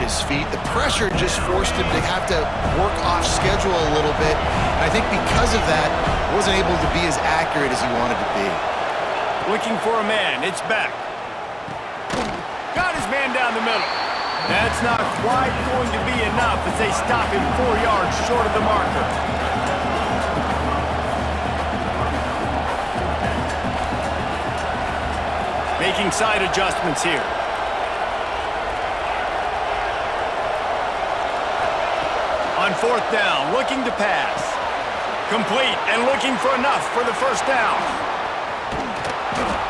his feet. The pressure just forced him to have to work off schedule a little bit. And I think because of that, he wasn't able to be as accurate as he wanted to be. Looking for a man. It's back. Got his man down the middle. That's not quite going to be enough as they stop him 4 yards short of the marker. Making side adjustments here. On 4th down, looking to pass. Complete and looking for enough for the first down.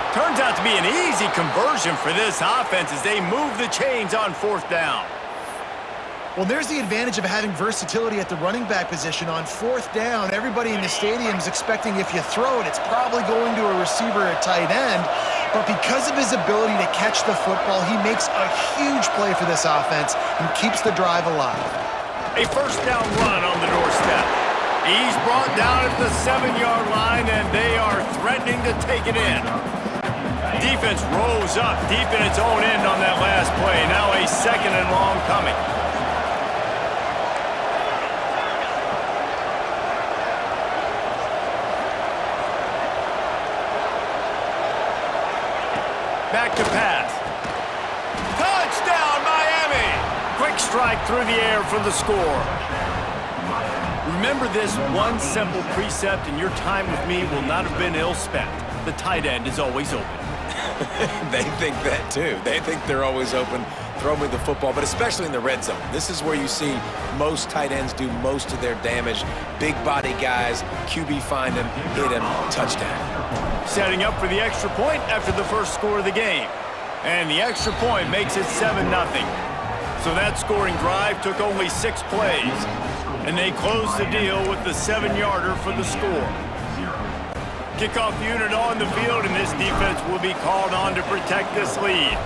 Turns out to be an easy conversion for this offense as they move the chains on 4th down. Well, there's the advantage of having versatility at the running back position. On 4th down, everybody in the stadium is expecting if you throw it, it's probably going to a receiver or tight end. But because of his ability to catch the football, he makes a huge play for this offense and keeps the drive alive. A first down run on the doorstep. He's brought down at the 7-yard line, and they are threatening to take it in. Defense rose up deep in its own end on that last play. Now a 2nd and long coming. Back to pass. Touchdown, Miami! Quick strike through the air for the score. Remember this one simple precept, and your time with me will not have been ill spent. The tight end is always open. They think that too. They think they're always open. Throw me the football, but especially in the red zone. This is where you see most tight ends do most of their damage. Big body guys, QB find him, hit him, touchdown. Setting up for the extra point after the first score of the game. And the extra point makes it 7-0. So that scoring drive took only 6 plays. And they closed the deal with the 7-yarder for the score. Kickoff unit on the field, and this defense will be called on to protect this lead.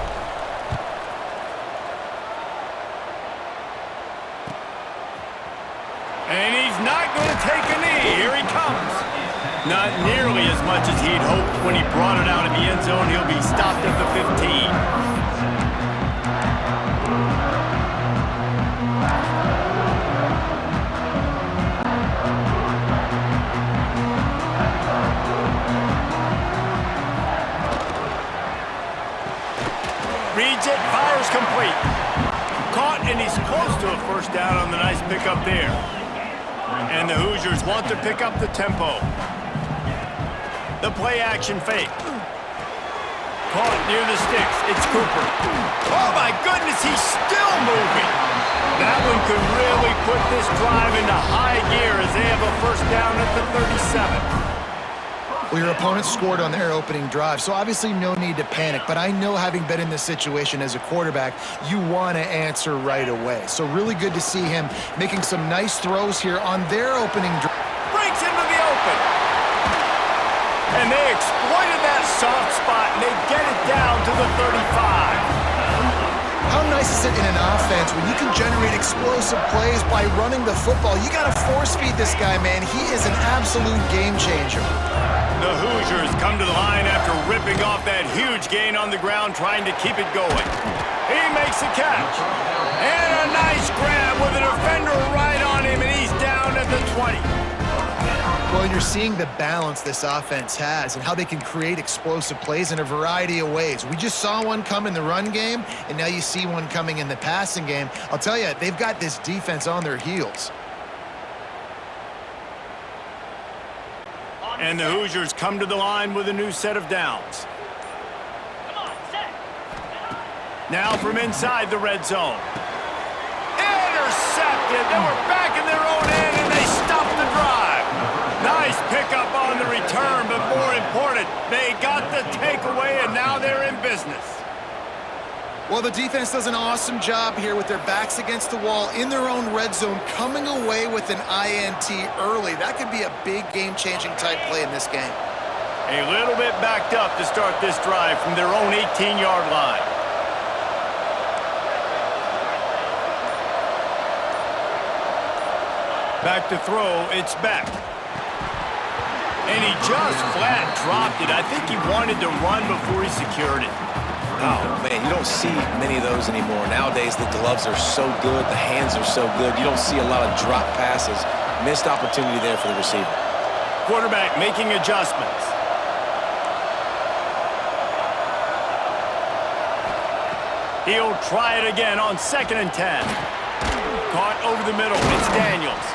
And he's not going to take a knee. Here he comes. Not nearly as much as he'd hoped when he brought it out of the end zone. He'll be stopped at the 15. Reads it, fires complete. Caught, and he's close to a first down on the nice pickup there. And the Hoosiers want to pick up the tempo. The play action fake. Caught near the sticks. It's Cooper. Oh my goodness, he's still moving. That one could really put this drive into high gear as they have a first down at the 37. Well, your opponent scored on their opening drive, so obviously no need to panic. But I know, having been in this situation as a quarterback, you want to answer right away. So really good to see him making some nice throws here on their opening drive. Breaks into the open. And they exploited that soft spot, and they get it down to the 35. How nice is it in an offense when you can generate explosive plays by running the football? You got to force feed this guy, man. He is an absolute game changer. The Hoosiers come to the line after ripping off that huge gain on the ground, trying to keep it going. He makes the catch. And a nice grab with a defender right on him, and he's down at the 20. Well, you're seeing the balance this offense has and how they can create explosive plays in a variety of ways. We just saw one come in the run game, and now you see one coming in the passing game. I'll tell you, they've got this defense on their heels. And the Hoosiers come to the line with a new set of downs. Now from inside the red zone. Intercepted. They were back in their own end, and they stopped the drive. Nice pickup on the return, but more important, they got the takeaway, and now they're in business. Well, the defense does an awesome job here with their backs against the wall in their own red zone, coming away with an INT early. That could be a big game-changing type play in this game. A little bit backed up to start this drive from their own 18-yard line. Back to throw, it's back. And he just flat dropped it. I think he wanted to run before he secured it. Oh, man, you don't see many of those anymore. Nowadays, the gloves are so good, the hands are so good. You don't see a lot of drop passes. Missed opportunity there for the receiver. Quarterback making adjustments. He'll try it again on 2nd and 10. Caught over the middle. It's Daniels.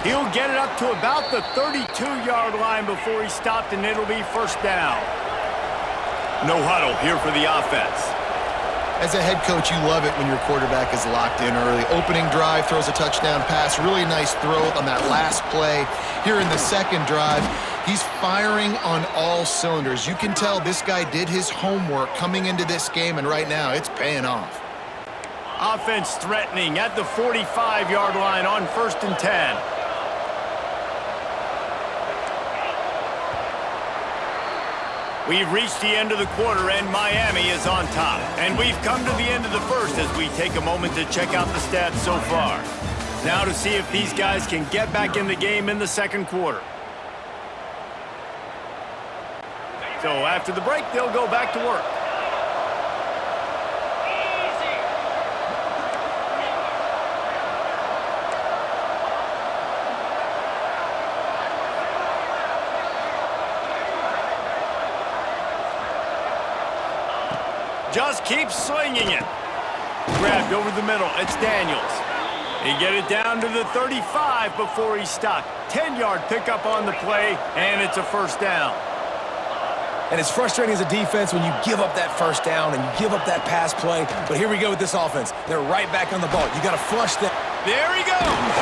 He'll get it up to about the 32-yard line before he's stopped, and it'll be 1st down. No huddle here for the offense. As a head coach, you love it when your quarterback is locked in early. Opening drive, throws a touchdown pass. Really nice throw on that last play. Here in the 2nd drive, he's firing on all cylinders. You can tell this guy did his homework coming into this game, and right now it's paying off. Offense threatening at the 45-yard line on 1st and 10. We've reached the end of the quarter, and Miami is on top. And we've come to the end of the first as we take a moment to check out the stats so far. Now to see if these guys can get back in the game in the 2nd quarter. So after the break, they'll go back to work. Just keep slinging it. Grabbed over the middle. It's Daniels. He get it down to the 35 before he stopped. 10-yard pickup on the play, and it's a 1st down. And it's frustrating as a defense when you give up that 1st down and you give up that pass play. But here we go with this offense. They're right back on the ball. You got to flush them. There he goes.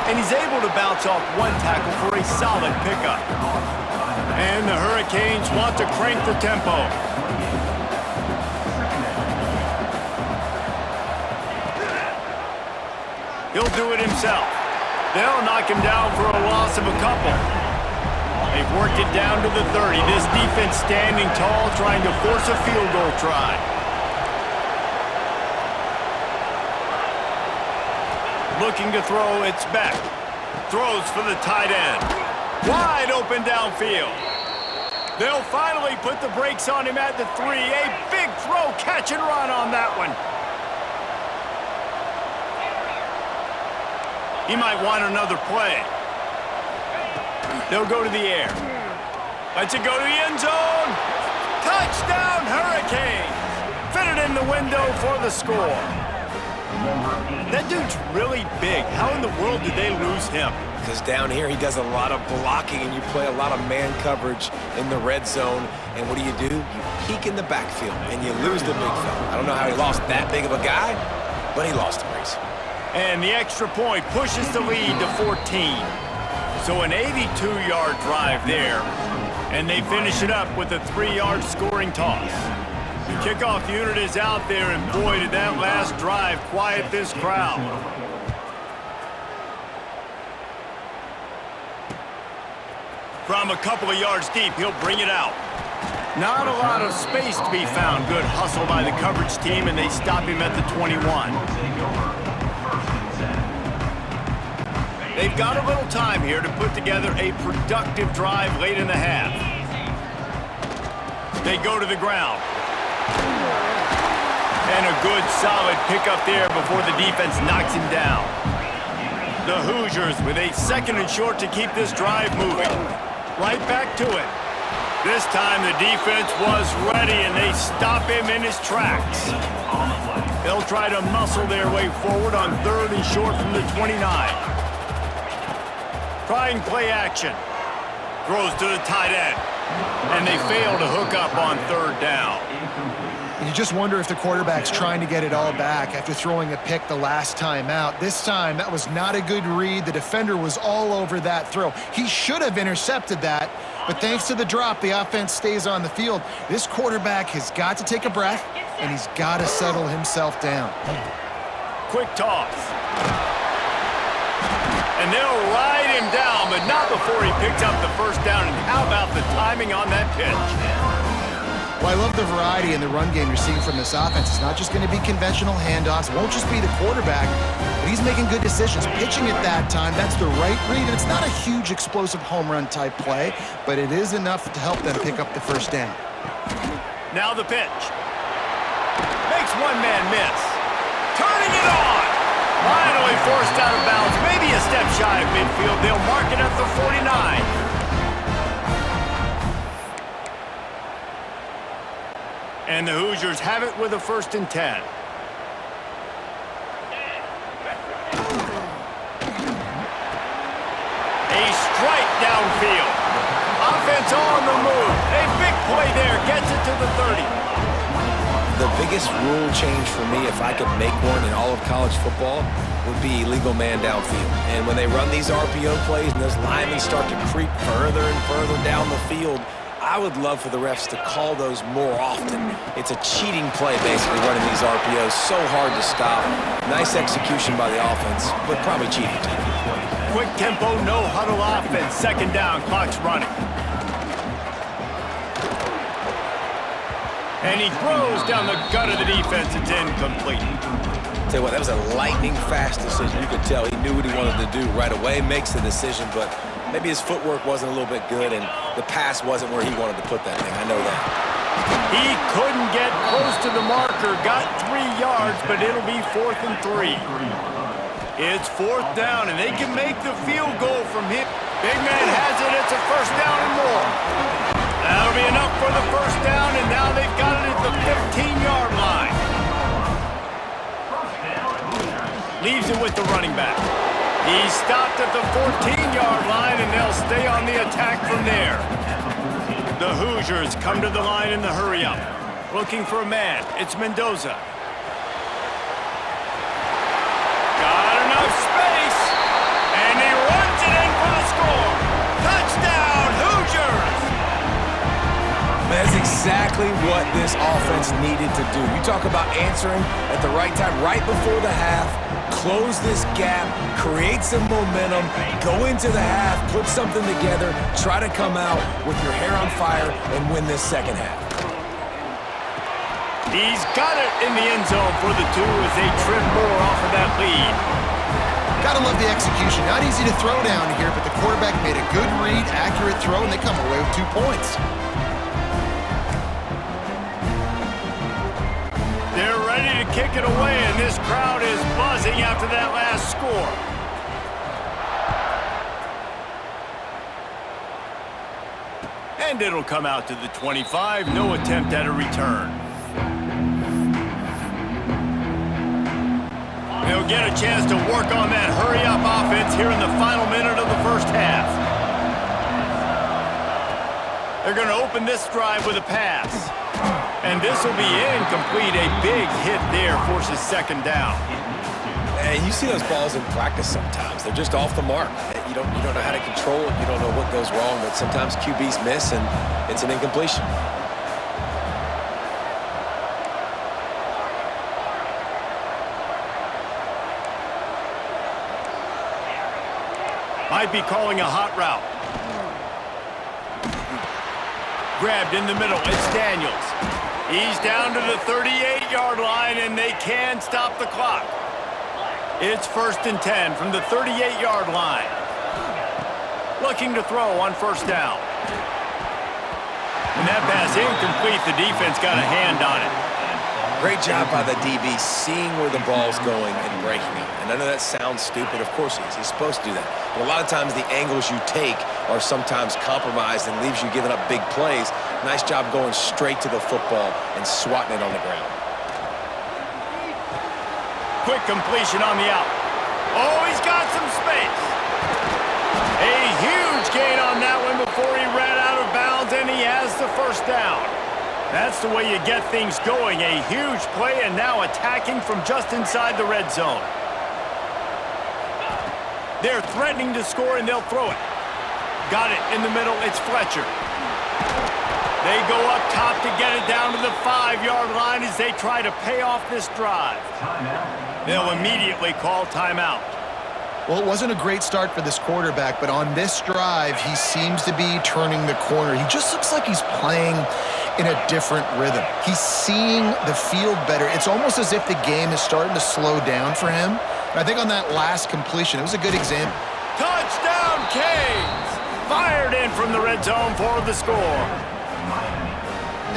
And he's able to bounce off one tackle for a solid pickup. And the Hurricanes want to crank the tempo. He'll do it himself. They'll knock him down for a loss of a couple. They've worked it down to the 30. This defense standing tall, trying to force a field goal try. Looking to throw, it's Beck. Throws for the tight end. Wide open downfield. They'll finally put the brakes on him at the 3. A big throw, catch and run on that one. He might want another play. They'll go to the air. Let's it go to the end zone. Touchdown, Hurricanes. Fit it in the window for the score. That dude's really big. How in the world did they lose him? Because down here he does a lot of blocking and you play a lot of man coverage in the red zone. And what do? You peek in the backfield and you lose the big fella. I don't know how he lost that big of a guy, but he lost him, Reese. And the extra point pushes the lead to 14. So an 82-yard drive there. And they finish it up with a 3-yard scoring toss. The kickoff unit is out there, and boy, did that last drive quiet this crowd. From a couple of yards deep, he'll bring it out. Not a lot of space to be found. Good hustle by the coverage team, and they stop him at the 21. They've got a little time here to put together a productive drive late in the half. They go to the ground. And a good, solid pickup there before the defense knocks him down. The Hoosiers with a 2nd and short to keep this drive moving. Right back to it. This time the defense was ready, and they stop him in his tracks. They'll try to muscle their way forward on 3rd and short from the 29. Trying play action. Throws to the tight end. And they fail to hook up on 3rd down. You just wonder if the quarterback's trying to get it all back after throwing a pick the last time out. This time, that was not a good read. The defender was all over that throw. He should have intercepted that, but thanks to the drop, the offense stays on the field. This quarterback has got to take a breath, and he's got to settle himself down. Quick toss. And they'll ride him down, but not before he picks up the 1st down. And how about the timing on that pitch? Well, I love the variety in the run game you're seeing from this offense. It's not just going to be conventional handoffs. It won't just be the quarterback, but he's making good decisions. Pitching at that time, that's the right read. And it's not a huge explosive home run type play, but it is enough to help them pick up the 1st down. Now the pitch. Makes one man miss. Turning it on. Finally forced out of bounds. Maybe a step shy of midfield. They'll mark it at the 49. And the Hoosiers have it with a 1st and 10. A strike downfield. Offense on the move. A big play there. Gets it to the 30. The biggest rule change for me, if I could make one in all of college football, would be illegal man downfield. And when they run these RPO plays and those linemen start to creep further and further down the field, I would love for the refs to call those more often. It's a cheating play, basically, running these RPOs. So hard to stop. Nice execution by the offense, but probably cheating too. Quick tempo, no huddle offense. 2nd down, clock's running. And he throws down the gut of the defense. It's incomplete. Tell you what, that was a lightning-fast decision. You could tell he knew what he wanted to do right away, makes the decision, but maybe his footwork wasn't a little bit good, and the pass wasn't where he wanted to put that thing. I know that. He couldn't get close to the marker. Got 3 yards, but it'll be 4th and 3. It's 4th down, and they can make the field goal from him. Big man has it. It's a 1st down and more. That'll be enough for the 1st down, and now they've got it at the 15-yard line. Leaves it with the running back. He stopped at the 14-yard line, and they'll stay on the attack from there. The Hoosiers come to the line in the hurry-up. Looking for a man. It's Mendoza. Got enough space, and he runs it in for the score. Touchdown, Hoosiers! That's exactly what this offense needed to do. You talk about answering at the right time, right before the half, close this gap, create some momentum, go into the half, put something together, try to come out with your hair on fire and win this 2nd half. He's got it in the end zone for the 2 as they trim more off of that lead. Gotta love the execution. Not easy to throw down here, but the quarterback made a good read, accurate throw, and they come away with 2 points. They're ready to kick it away, and this crowd is buzzing after that last score. And it'll come out to the 25. No attempt at a return. They'll get a chance to work on that hurry-up offense here in the final minute of the 1st half. They're going to open this drive with a pass. And this will be incomplete. A big hit there forces 2nd down. And you see those balls in practice sometimes. They're just off the mark. You don't know how to control it. You don't know what goes wrong, but sometimes QBs miss, and it's an incompletion. Might be calling a hot route. Grabbed in the middle. It's Daniels. He's down to the 38-yard line, and they can stop the clock. It's 1st and 10 from the 38-yard line. Looking to throw on 1st down. And that pass incomplete. The defense got a hand on it. Great job by the DB seeing where the ball's going and breaking it. And I know that sounds stupid. Of course he is. He's supposed to do that. But a lot of times the angles you take are sometimes compromised and leaves you giving up big plays. Nice job going straight to the football and swatting it on the ground. Quick completion on the out. Oh, he's got some space. A huge gain on that one before he ran out of bounds, and he has the 1st down. That's the way you get things going. A huge play, and now attacking from just inside the red zone. They're threatening to score, and they'll throw it. Got it in the middle. It's Fletcher. They go up top to get it down to the 5-yard line as they try to pay off this drive. They'll immediately call timeout. Well, it wasn't a great start for this quarterback, but on this drive, he seems to be turning the corner. He just looks like he's playing in a different rhythm. He's seeing the field better. It's almost as if the game is starting to slow down for him. I think on that last completion, it was a good example. Touchdown, Canes! Fired in from the red zone for the score.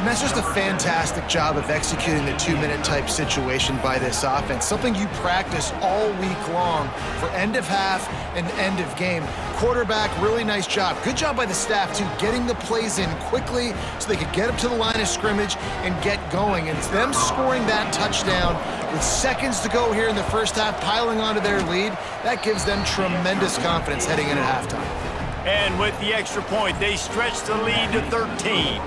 And that's just a fantastic job of executing the 2-minute type situation by this offense, something you practice all week long for end of half and end of game. Quarterback, really nice job. Good job by the staff, too, getting the plays in quickly so they could get up to the line of scrimmage and get going. And it's them scoring that touchdown with seconds to go here in the first half, piling onto their lead. That gives them tremendous confidence heading in at halftime. And with the extra point, they stretch the lead to 13.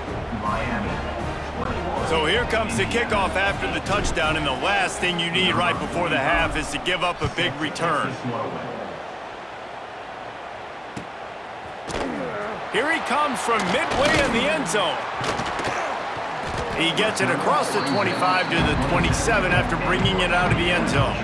So here comes the kickoff after the touchdown, and the last thing you need right before the half is to give up a big return. Here he comes from midway in the end zone. He gets it across the 25 to the 27 after bringing it out of the end zone.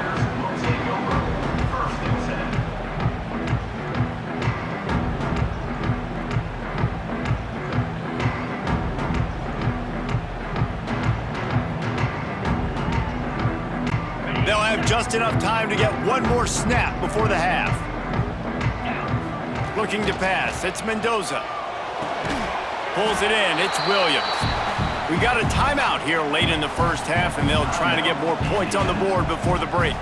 They'll have just enough time to get one more snap before the half. Looking to pass, it's Mendoza. Pulls it in, it's Williams. We got a timeout here late in the first half, and they'll try to get more points on the board before the break.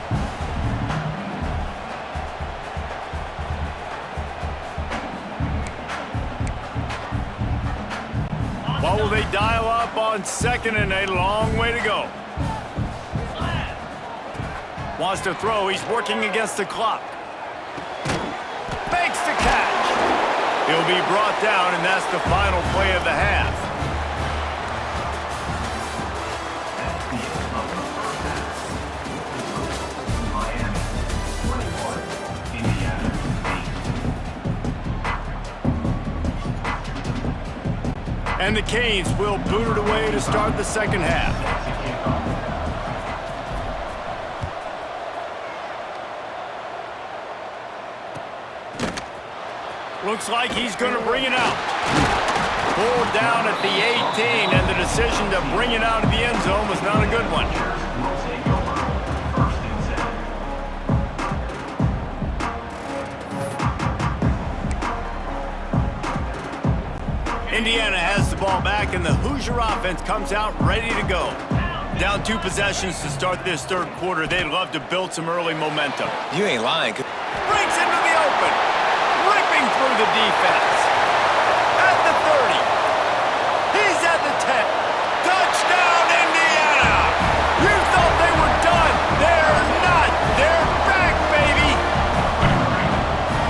What will they dial up on 2nd and a long way to go? Wants to throw, he's working against the clock. Makes the catch. He'll be brought down, and that's the final play of the half. And the Canes will boot it away to start the second half. Looks like he's going to bring it out. Pulled down at the 18, and the decision to bring it out of the end zone was not a good one. Indiana has the ball back, and the Hoosier offense comes out ready to go. Down 2 possessions to start this third quarter. They'd love to build some early momentum. You ain't lying. Breaks into the open. Ripping through the defense. At the 30. He's at the 10. Touchdown, Indiana! You thought they were done. They're not. They're back, baby!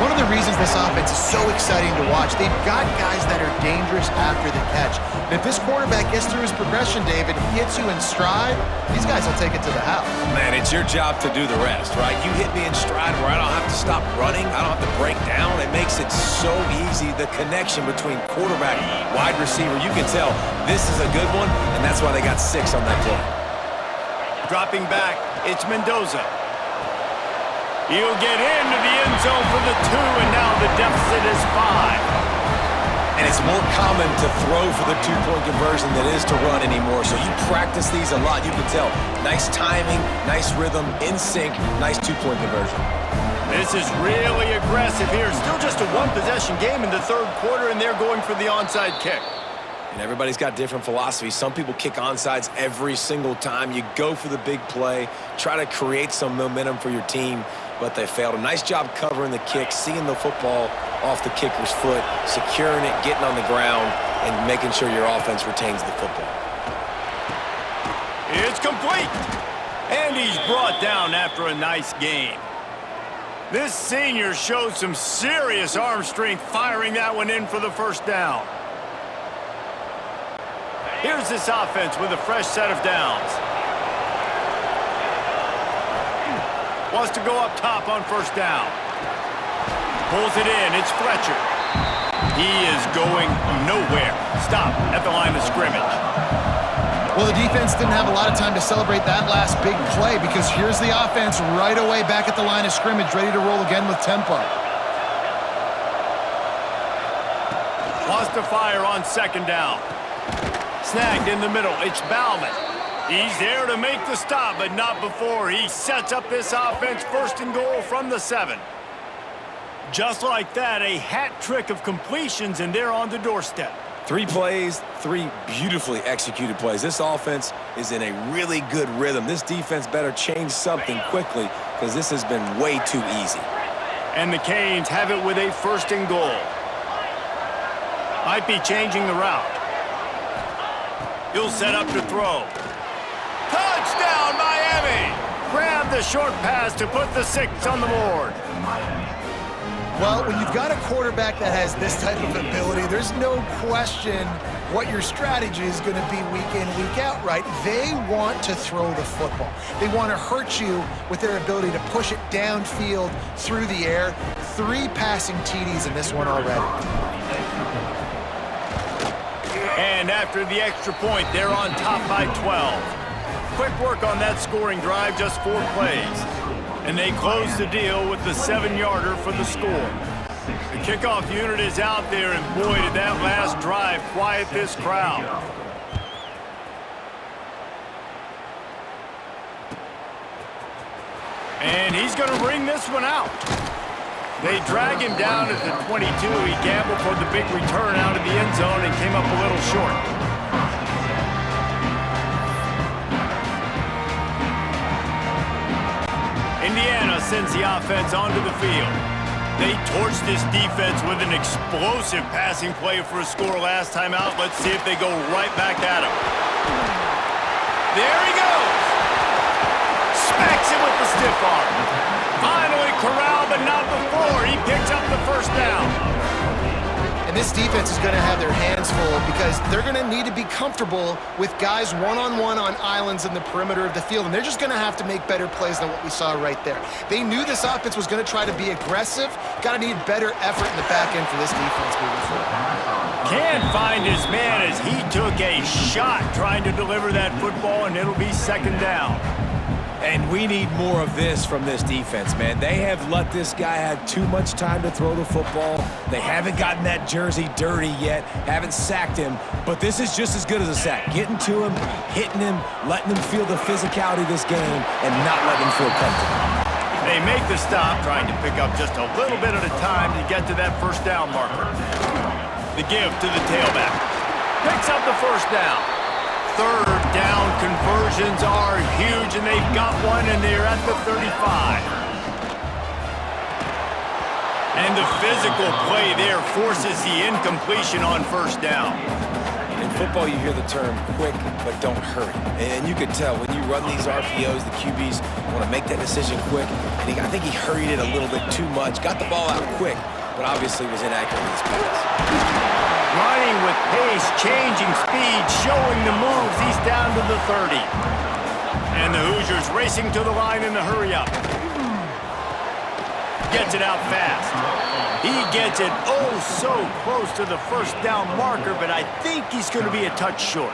One of the reasons this offense is so exciting to watch, they've got guys that are dangerous after the catch. And if this quarterback gets through his progression, David, he hits you in stride, these guys will take it to the house. Man, it's your job to do the rest, right? You hit me in stride where I don't have to stop running. I don't have to break down. It makes it so easy, the connection between quarterback, wide receiver. You can tell this is a good one, and that's why they got 6 on that play. Dropping back, it's Mendoza. He'll get into the end zone for the 2, and now the deficit is 5. And it's more common to throw for the 2-point conversion than it is to run anymore. So you practice these a lot. You can tell. Nice timing, nice rhythm, in sync, nice 2-point conversion. This is really aggressive here. Still just a 1-possession game in the third quarter, and they're going for the onside kick. And everybody's got different philosophies. Some people kick onside every single time. You go for the big play, try to create some momentum for your team, but they failed. A nice job covering the kick, seeing the football off the kicker's foot, securing it, getting on the ground, and making sure your offense retains the football. It's complete. And he's brought down after a nice gain. This senior showed some serious arm strength firing that one in for the first down. Here's this offense with a fresh set of downs. Wants to go up top on first down. Pulls it in, it's Fletcher. He is going nowhere. Stop at the line of scrimmage. Well, the defense didn't have a lot of time to celebrate that last big play because here's the offense right away back at the line of scrimmage, ready to roll again with tempo. Wants to fire on second down. Snagged in the middle, it's Bauman. He's there to make the stop, but not before he sets up this offense first and goal from the 7. Just like that, a hat trick of completions, and they're on the doorstep. 3 plays, 3 beautifully executed plays. This offense is in a really good rhythm. This defense better change something quickly because this has been way too easy. And the Canes have it with a 1st and goal. Might be changing the route. He'll set up to throw. Touchdown, Miami! Grab the short pass to put the 6 on the board. Well, when you've got a quarterback that has this type of ability, there's no question what your strategy is going to be week in, week out, right? They want to throw the football. They want to hurt you with their ability to push it downfield through the air. 3 passing TDs in this one already. And after the extra point, they're on top by 12. Quick work on that scoring drive, just 4 plays. And they close the deal with the 7-yarder for the score. The kickoff unit is out there, and boy, did that last drive quiet this crowd. And he's going to bring this one out. They drag him down at the 22. He gambled for the big return out of the end zone and came up a little short. Indiana sends the offense onto the field. They torched this defense with an explosive passing play for a score last time out. Let's see if they go right back at him. There he goes! Smacks him with the stiff arm. Finally corralled, but not before. He picks up the 1st down. And this defense is going to have their hands full because they're going to need to be comfortable with guys one-on-one on islands in the perimeter of the field, and they're just going to have to make better plays than what we saw right there. They knew this offense was going to try to be aggressive. Got to need better effort in the back end for this defense moving forward. Can't find his man as he took a shot trying to deliver that football, and it'll be 2nd down. And we need more of this from this defense, man. They have let this guy have too much time to throw the football. They haven't gotten that jersey dirty yet, haven't sacked him, but this is just as good as a sack. Getting to him, hitting him, letting him feel the physicality of this game, and not letting him feel comfortable. They make the stop, trying to pick up just a little bit at a time to get to that 1st down marker. The give to the tailback. Picks up the 1st down. 3rd down conversions are huge, and they've got one, and they're at the 35. And the physical play there forces the incompletion on 1st down. In football, you hear the term quick, but don't hurry. And you can tell when you run these RPOs, the QBs want to make that decision quick. And I think he hurried it a little bit too much, got the ball out quick, but obviously was inaccurate in his pass. Running with pace, changing speed, showing the moves. He's down to the 30. And the Hoosiers racing to the line in the hurry-up. Gets it out fast. He gets it oh so close to the 1st down marker, but I think he's going to be a touch short.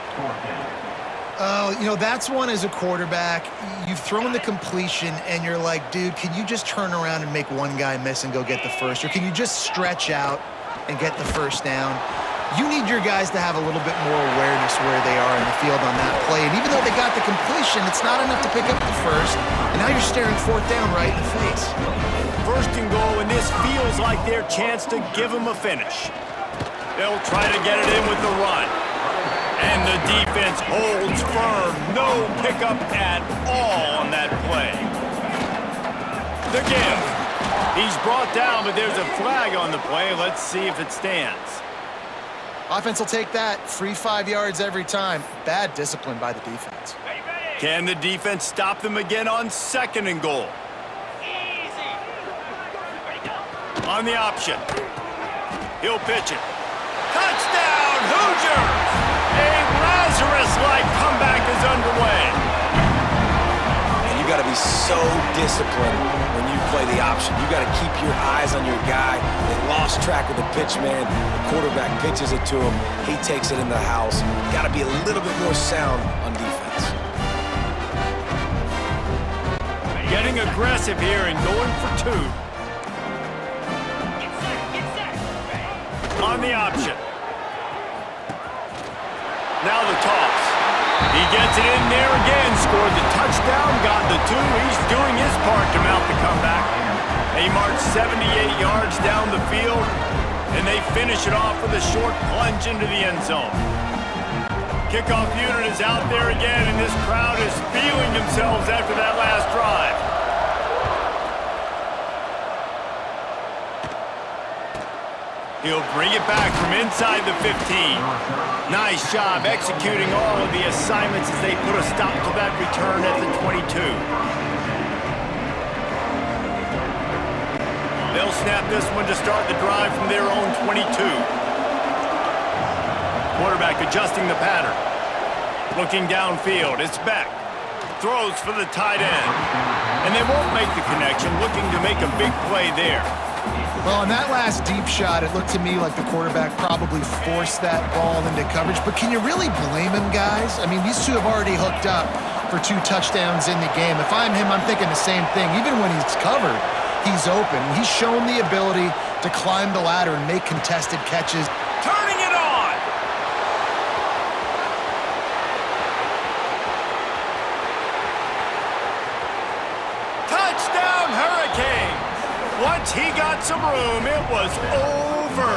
Oh, you know, that's one as a quarterback. You've thrown the completion, and you're like, dude, can you just turn around and make one guy miss and go get the 1st? Or can you just stretch out and get the 1st down? You need your guys to have a little bit more awareness where they are in the field on that play. And even though they got the completion, it's not enough to pick up the 1st. And now you're staring 4th down right in the face. 1st and goal, and this feels like their chance to give them a finish. They'll try to get it in with the run. And the defense holds firm. No pickup at all on that play. The give. He's brought down, but there's a flag on the play. Let's see if it stands. Offense will take that. Free 5 yards every time. Bad discipline by the defense. Can the defense stop them again on 2nd and goal? On the option. He'll pitch it. Touchdown, Hoosiers! A Lazarus-like comeback is underway. And you got to be so disciplined when you play the option. You got to keep your eyes on your guy. They lost track of the pitch, man. The quarterback pitches it to him. He takes it in the house. Got to be a little bit more sound on defense. Getting aggressive here and going for 2. On the option. Now the toss. He gets it in there again, scored the touchdown, got the 2. He's doing his part to mount the comeback. He marched 78 yards down the field, And they finish it off with a short plunge into the end zone. Kickoff unit is out there again, and this crowd is feeling themselves after that last drive. He'll bring it back from inside the 15. Nice job executing all of the assignments as they put a stop to that return at the 22. They'll snap this one to start the drive from their own 22. Quarterback adjusting the pattern. Looking downfield, it's Beck. Throws for the tight end. And they won't make the connection, looking to make a big play there. Well, on that last deep shot, it looked to me like the quarterback probably forced that ball into coverage. But can you really blame him, guys? I mean, these two have already hooked up for 2 touchdowns in the game. If I'm him, I'm thinking the same thing. Even when he's covered, he's open. He's shown the ability to climb the ladder and make contested catches. Turning it on! Touchdown, Hurricanes! Once he got some room, it was over.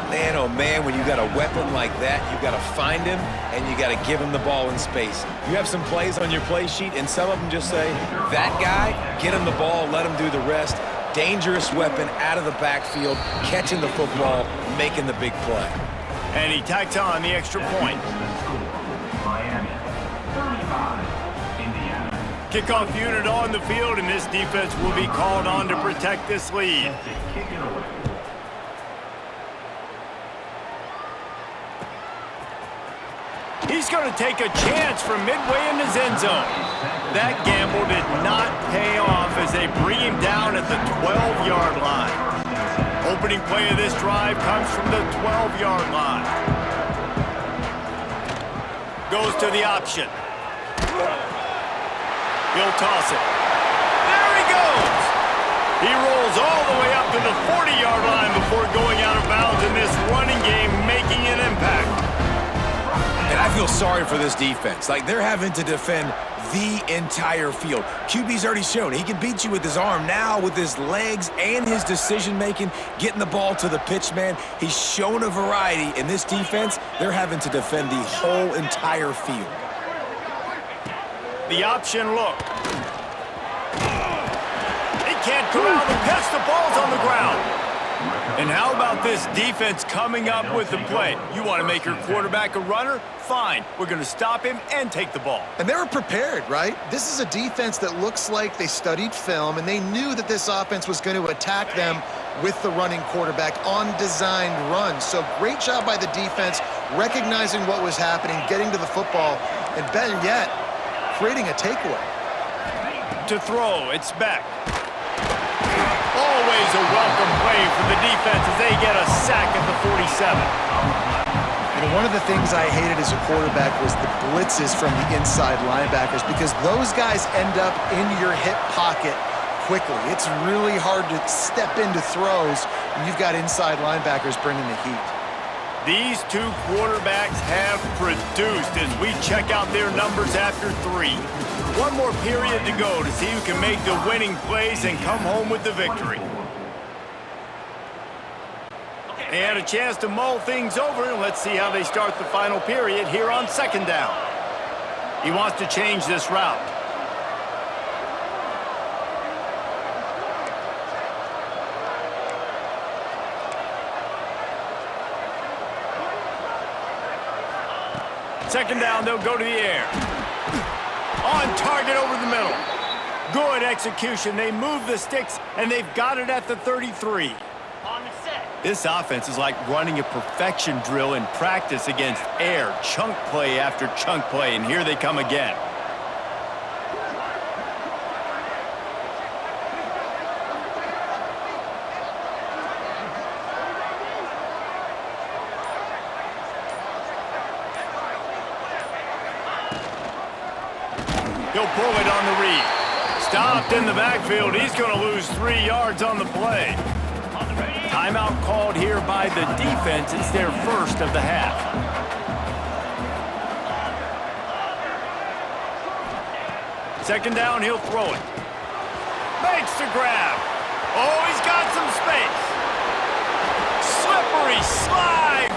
Man, oh man, when you got a weapon like that, you got to find him and you got to give him the ball in space. You have some plays on your play sheet, and some of them just say, that guy, get him the ball, let him do the rest. Dangerous weapon out of the backfield, catching the football, making the big play. And he tacks on the extra point. Kickoff unit on the field, and this defense will be called on to protect this lead. He's going to take a chance from midway in his end zone. That gamble did not pay off as they bring him down at the 12-yard line. Opening play of this drive comes from the 12-yard line. Goes to the option. He'll toss it. There he goes! He rolls all the way up to the 40-yard line before going out of bounds in this running game, making an impact. And I feel sorry for this defense. Like, they're having to defend the entire field. QB's already shown he can beat you with his arm. Now with his legs and his decision-making, getting the ball to the pitch man, he's shown a variety. In this defense, they're having to defend the whole entire field. The option look. He can't corral the pitch. The ball's on the ground. And how about this defense coming up with the play? You want to make your quarterback a runner? Fine. We're going to stop him and take the ball. And they were prepared, right? This is a defense that looks like they studied film, and they knew that this offense was going to attack them with the running quarterback on designed runs. So great job by the defense, recognizing what was happening, getting to the football, and better yet, creating a takeaway. To throw, it's back. Always a welcome play for the defense as they get a sack at the 47. You know, one of the things I hated as a quarterback was the blitzes from the inside linebackers, because those guys end up in your hip pocket quickly. It's really hard to step into throws when you've got inside linebackers bringing the heat. These two quarterbacks have produced as we check out their numbers after 3. One more period to go to see who can make the winning plays and come home with the victory. They had a chance to mull things over, and let's see how they start the final period here on 2nd down. He wants to change this route. Second down, they'll go to the air. On target over the middle. Good execution. They move the sticks, and they've got it at the 33. On the set. This offense is like running a perfection drill in practice against air. Chunk play after chunk play, and here they come again. He'll pull it on the read. Stopped in the backfield. He's going to lose 3 yards on the play. Timeout called here by the defense. It's their first of the half. Second down, he'll throw it. Makes the grab. Oh, he's got some space. slippery slide.